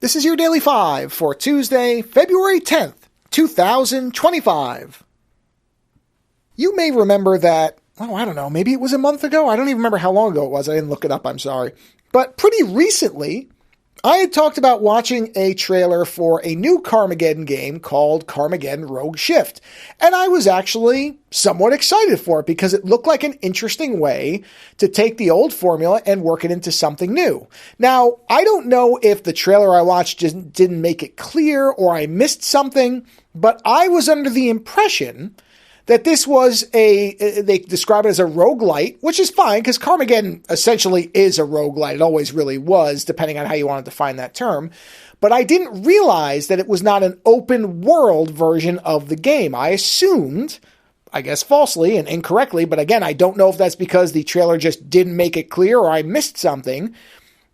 This is your Daily 5 for Tuesday, February 10th, 2025. You may remember that, I don't know, maybe it was a month ago? I don't even remember how long ago it was. I didn't look it up, I'm sorry. But pretty recently, I had talked about watching a trailer for a new Carmageddon game called Carmageddon Rogue Shift. And I was actually somewhat excited for it because it looked like an interesting way to take the old formula and work it into something new. Now, I don't know if the trailer I watched just didn't make it clear or I missed something, but I was under the impression that this was they describe it as a roguelite, which is fine because Carmageddon essentially is a roguelite. It always really was, depending on how you want to define that term. But I didn't realize that it was not an open world version of the game. I assumed, I guess falsely and incorrectly, but again, I don't know if that's because the trailer just didn't make it clear or I missed something,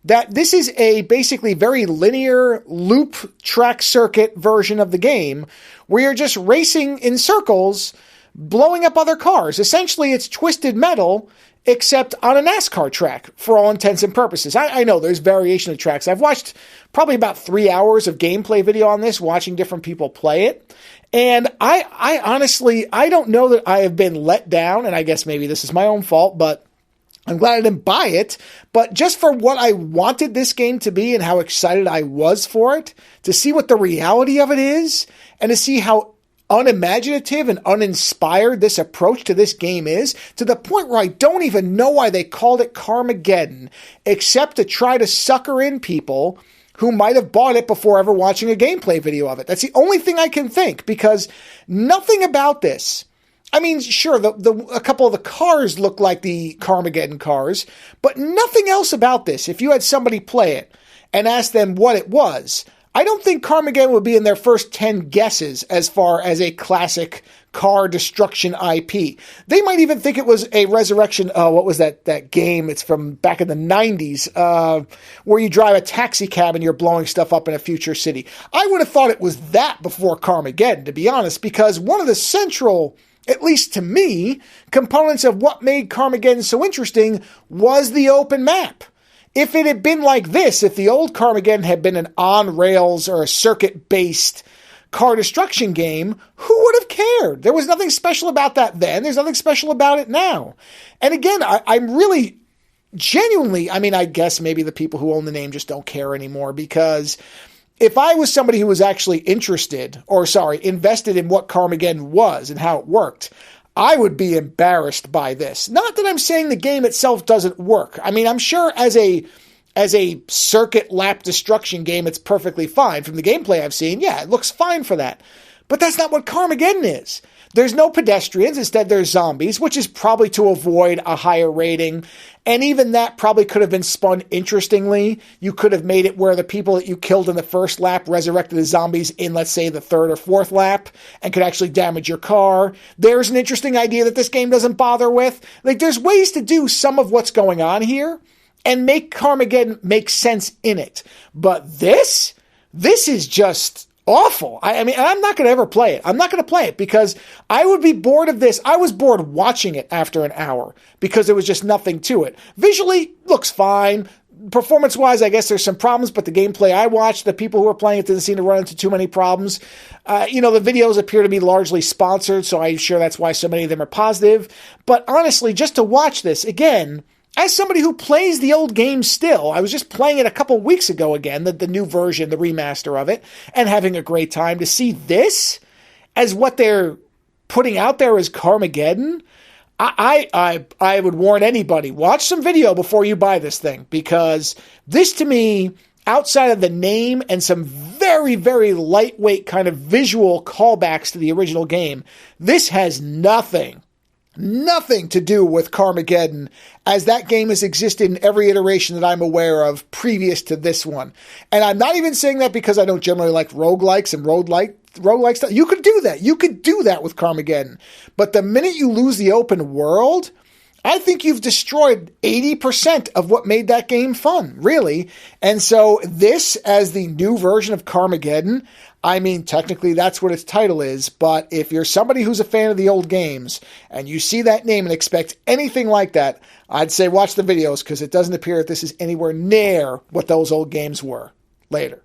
that this is a basically very linear loop track circuit version of the game where you're just racing in circles, blowing up other cars. Essentially, it's Twisted Metal, except on a NASCAR track, for all intents and purposes. I know there's variation of tracks. I've watched probably about 3 hours of gameplay video on this, watching different people play it. And I honestly, I don't know that I have been let down, and I guess maybe this is my own fault, but I'm glad I didn't buy it. But just for what I wanted this game to be and how excited I was for it, to see what the reality of it is, and to see how unimaginative and uninspired this approach to this game is, to the point where I don't even know why they called it Carmageddon, except to try to sucker in people who might have bought it before ever watching a gameplay video of it. That's the only thing I can think, because nothing about this, I mean, sure, a couple of the cars look like the Carmageddon cars, but nothing else about this. If you had somebody play it and ask them what it was, I don't think Carmageddon would be in their first 10 guesses as far as a classic car destruction IP. They might even think it was a resurrection. What was that game? It's from back in the 90s, where you drive a taxi cab and you're blowing stuff up in a future city. I would have thought it was that before Carmageddon, to be honest, because one of the central, at least to me, components of what made Carmageddon so interesting was the open map. If it had been like this, if the old Carmageddon had been an on-rails or a circuit-based car destruction game, who would have cared? There was nothing special about that then. There's nothing special about it now. And again, I'm really genuinely, I mean, I guess maybe the people who own the name just don't care anymore, because if I was somebody who was actually invested in what Carmageddon was and how it worked, I would be embarrassed by this. Not that I'm saying the game itself doesn't work. I mean, I'm sure as a circuit lap destruction game, it's perfectly fine. From the gameplay I've seen, yeah, it looks fine for that. But that's not what Carmageddon is. There's no pedestrians. Instead, there's zombies, which is probably to avoid a higher rating. And even that probably could have been spun interestingly. You could have made it where the people that you killed in the first lap resurrected the zombies in, let's say, the third or fourth lap and could actually damage your car. There's an interesting idea that this game doesn't bother with. Like, there's ways to do some of what's going on here and make Carmageddon make sense in it. But this is just awful. I mean, I'm not going to ever play it. I'm not going to play it because I would be bored of this. I was bored watching it after an hour because there was just nothing to it. Visually, looks fine. Performance-wise, I guess there's some problems, but the gameplay I watched, the people who are playing it didn't seem to run into too many problems. The videos appear to be largely sponsored, so I'm sure that's why so many of them are positive. But honestly, just to watch this, again, as somebody who plays the old game still, I was just playing it a couple weeks ago again, the new version, the remaster of it, and having a great time. To see this as what they're putting out there as Carmageddon, I would warn anybody, watch some video before you buy this thing, because this to me, outside of the name and some very, very lightweight kind of visual callbacks to the original game, this has nothing to do with Carmageddon, as that game has existed in every iteration that I'm aware of previous to this one. And I'm not even saying that because I don't generally like roguelikes and roguelike stuff. You could do that. You could do that with Carmageddon. But the minute you lose the open world, I think you've destroyed 80% of what made that game fun, really. And so this, as the new version of Carmageddon, I mean, technically that's what its title is, but if you're somebody who's a fan of the old games and you see that name and expect anything like that, I'd say watch the videos, because it doesn't appear that this is anywhere near what those old games were. Later.